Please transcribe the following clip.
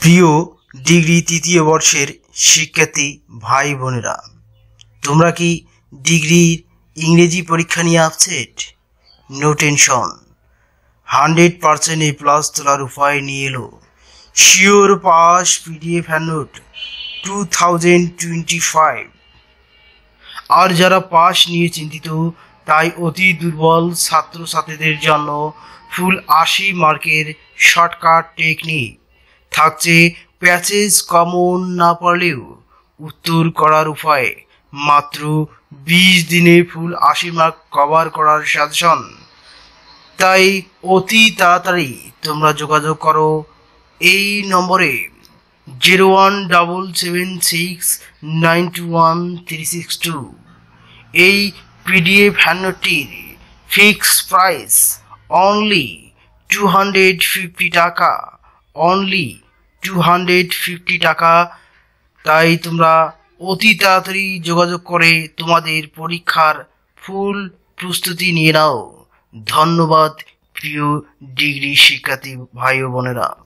প্রিয় ডিগ্রি তৃতীয় বর্ষের শিক্ষার্থী ভাই বোনেরা, তোমরা কি ডিগ্রির ইংরেজি পরীক্ষা নিয়ে আপসেট? নো টেনশন, 100% এ প্লাস তোলার উপায় নিয়ে এলো শিওর পাস পিডিএফ হ্যান্ডনোট 2025। আর যারা পাস নিয়ে চিন্তিত, তাই অতি দুর্বল ছাত্রছাত্রীদের জন্য ফুল 80 মার্কের শর্টকাট টেকনিক থাকছে। প্যাসেজ কমন না পারলেও উত্তর করার উপায়, মাত্র 20 দিনে ফুল 80 মার্ক কভার করার সাজেশন। তাই অতি তাড়াতাড়ি তোমরা যোগাযোগ করো এই নম্বরে 01776921362। এই পিডিএফ হ্যান্ডনোটটির ফিক্স প্রাইস অনলি 250 টাকা, অনলি 250 টাকা। তাই তোমরা অতি তাড়াতাড়ি যোগাযোগ করে তোমাদের পরীক্ষার ফুল প্রস্তুতি নিয়ে নাও। ধন্যবাদ প্রিয় ডিগ্রি শিক্ষার্থী ভাই ও বোনেরা।